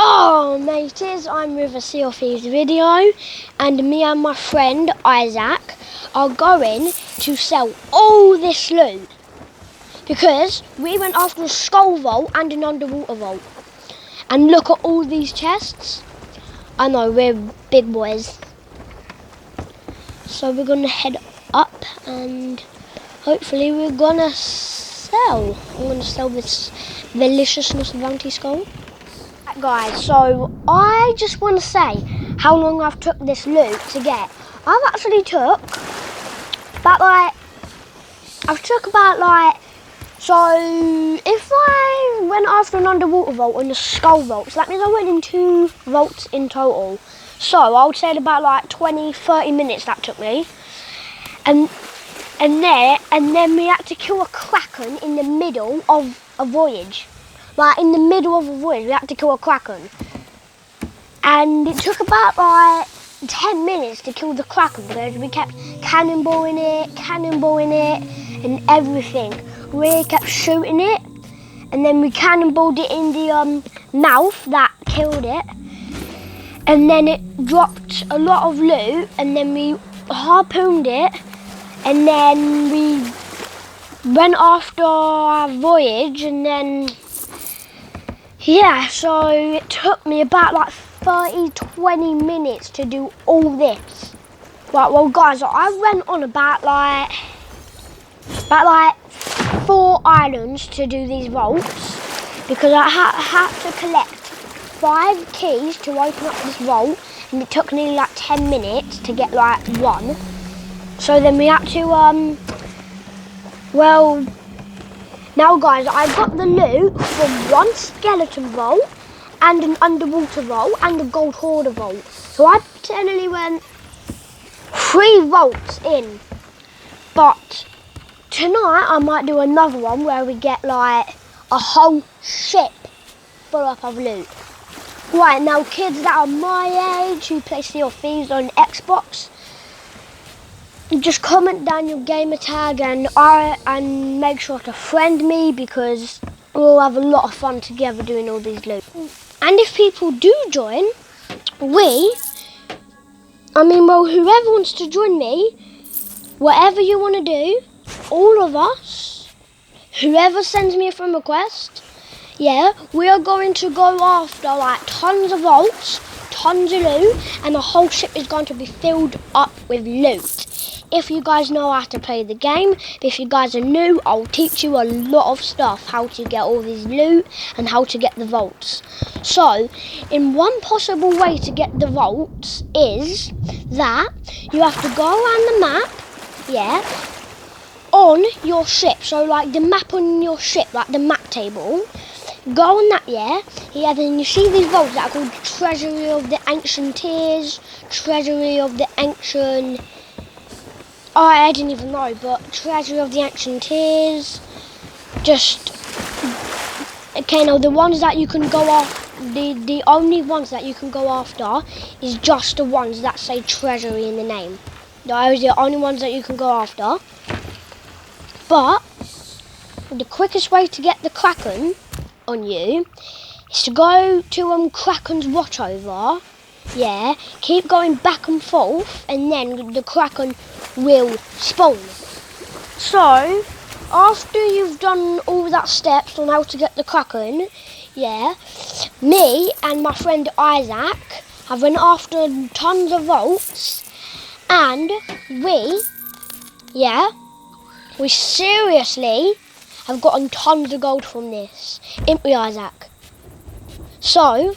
Yo mateys, I'm with a Sea of Thieves video, and me and my friend Isaac are going to sell all this loot because we went after a skull vault and an underwater vault. And look at all these chests. I know, we're big boys. So we're gonna head up and hopefully we're gonna sell. I'm gonna sell this deliciousness bounty skull. Guys, so I just want to say how long I've took this loot to get. I've actually took about so if I went after an underwater vault and a skull vault, so that means I went in 2 vaults in total. So I would say about 20-30 minutes that took me. And then we had to kill a kraken in the middle of a voyage. In the middle of a voyage, we had to kill a kraken. And it took about 10 minutes to kill the kraken because we kept cannonballing it and everything. We kept shooting it and then we cannonballed it in the mouth that killed it. And then it dropped a lot of loot and then we harpooned it and then we went after our voyage and then yeah, so it took me about 30-20 minutes to do all this. Right, well guys, I went on about 4 islands to do these vaults because I had to collect 5 keys to open up this vault and it took nearly 10 minutes to get 1. So then we had to, now guys, I got the loot from 1 skeleton vault and an underwater vault and a gold hoarder vault. So I technically went 3 vaults in. But tonight I might do another one where we get a whole ship full up of loot. Right, now kids that are my age who play Sea of Thieves on Xbox, just comment down your gamer tag and make sure to friend me because we'll have a lot of fun together doing all these loot. And if people do join, whoever wants to join me, whatever you want to do, all of us, whoever sends me a friend request, yeah, we are going to go after tons of vaults, tons of loot, and the whole ship is going to be filled up with loot. If you guys know how to play the game, if you guys are new, I'll teach you a lot of stuff, how to get all this loot and how to get the vaults. So, in one possible way to get the vaults is that you have to go around the map, yeah, on your ship. So the map on your ship, the map table, go on that, yeah, then you see these vaults that are called Treasury of the Ancient Tears, Treasury of the Ancient... I didn't even know, but Treasury of the Ancient Tears, now the ones that you can go off, the only ones that you can go after is just the ones that say Treasury in the name. Those are the only ones that you can go after. But the quickest way to get the kraken on you is to go to Kraken's watchover, yeah, keep going back and forth and then the kraken will spawn. So after you've done all that steps on how to get the kraken, yeah, me and my friend Isaac have went after tons of vaults and we seriously have gotten tons of gold from this, ain't we, Isaac? So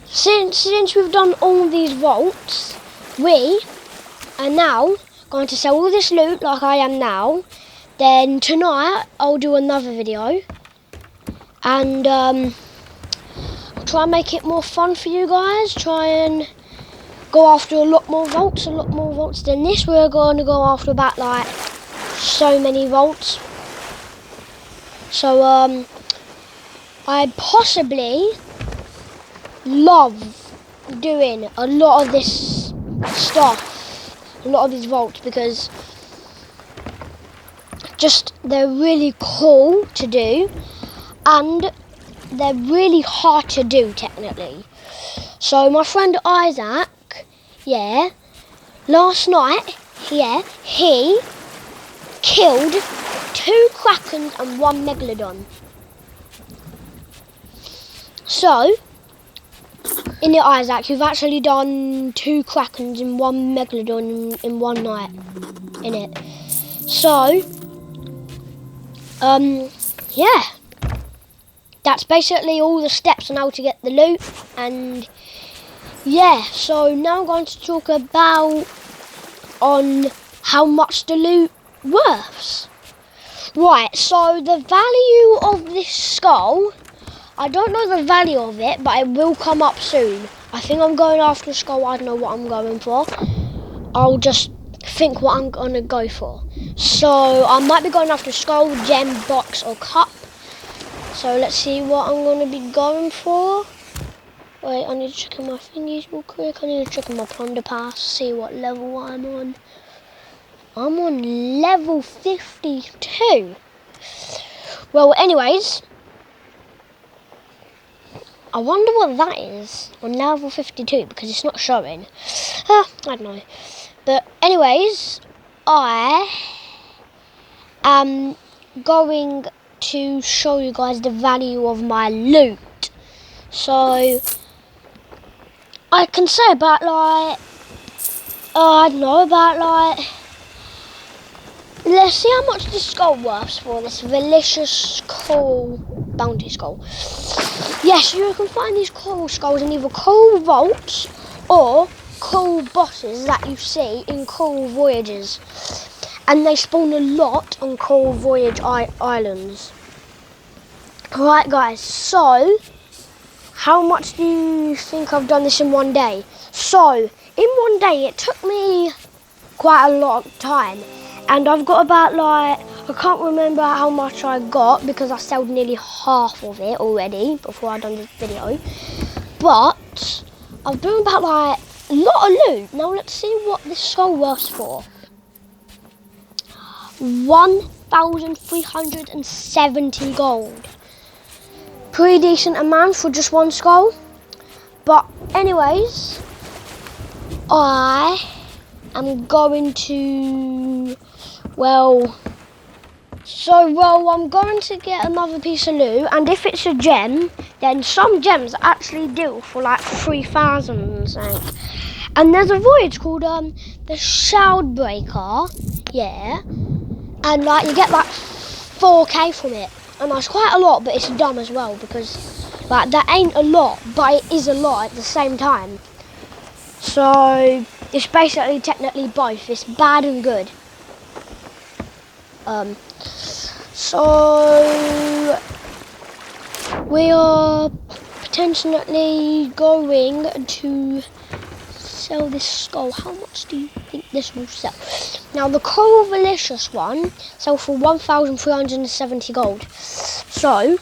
since we've done all these vaults, we are now going to sell all this loot like I am now. Then tonight I'll do another video and I'll try and make it more fun for you guys. Try and go after a lot more vaults than this. We're going to go after about so many vaults. So I possibly love doing a lot of this stuff, a lot of these vaults, because they're really cool to do, and they're really hard to do technically. So my friend Isaac, yeah, last night, yeah, he killed 2 krakens and 1 megalodon. So, in it, Isaac, you've actually done 2 krakens and 1 megalodon in one night, in it. So, yeah, that's basically all the steps on how to get the loot, and yeah, so now I'm going to talk about on how much the loot worth. Right, so the value of this skull, I don't know the value of it, but it will come up soon. I think I'm going after a skull. I don't know what I'm going for. I'll just think what I'm going to go for. So I might be going after a skull, gem, box or cup. So let's see what I'm going to be going for. Wait, I need to check in my thingies real quick. I need to check in my plunder pass, see what level I'm on. I'm on level 52. Well, anyways, I wonder what that is on level 52 because it's not showing. I don't know. But anyways, I am going to show you guys the value of my loot. So I can say about like, I don't know, about like, let's see how much this skull worth for this delicious coal bounty skull. Yes, you can find these coal skulls in either coal vaults or coal bosses that you see in coal voyages. And they spawn a lot on coal voyage islands. Right guys, so how much do you think I've done this in one day? So, in one day it took me quite a lot of time. And I've got about like, I can't remember how much I got because I sold nearly half of it already before I done this video. But I've done about like a lot of loot. Now let's see what this skull worth for. 1,370 gold. Pretty decent amount for just one skull. But anyways, I am going to, I'm going to get another piece of loot, and if it's a gem, then some gems actually do for like 3,000, and there's a voyage called the Shroudbreaker, yeah, and like you get like 4k from it, and that's quite a lot, but it's dumb as well because like that ain't a lot, but it is a lot at the same time. So it's basically technically both. It's bad and good. So we are potentially going to sell this skull. How much do you think this will sell? Now the Coral Delicious one sells for 1,370 gold. So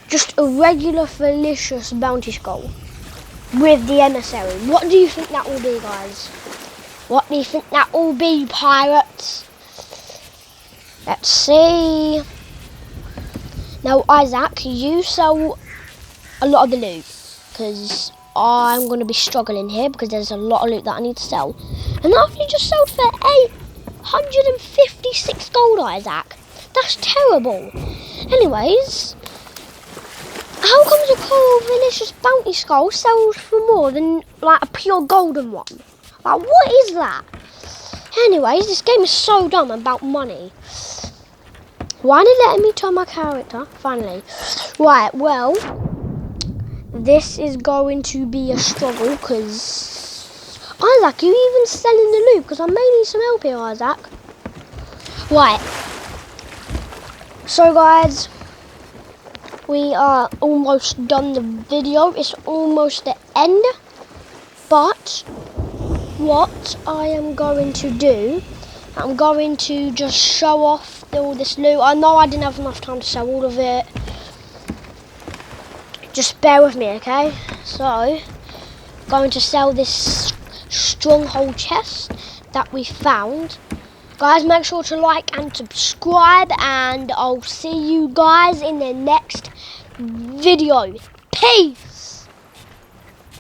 just a regular Delicious bounty skull with the emissary. What do you think that will be, guys? What do you think that will be, pirates? Let's see. Now, Isaac, you sell a lot of the loot because I'm going to be struggling here because there's a lot of loot that I need to sell. And I've only just sold for 856 gold, Isaac. That's terrible. Anyways, how comes a Coral Delicious bounty skull sells for more than like a pure golden one? Like, what is that? Anyways, this game is so dumb about money. Why did it let me turn my character? Finally. Right, well, this is going to be a struggle because Isaac, you even selling the loot because I may need some help here, Isaac. Right. So, guys, we are almost done the video. It's almost the end. But what I am going to do, I'm going to just show off all this loot. I know I didn't have enough time to sell all of it. Just bear with me, okay? So, going to sell this stronghold chest that we found. Guys, make sure to like and subscribe, and I'll see you guys in the next video. Peace.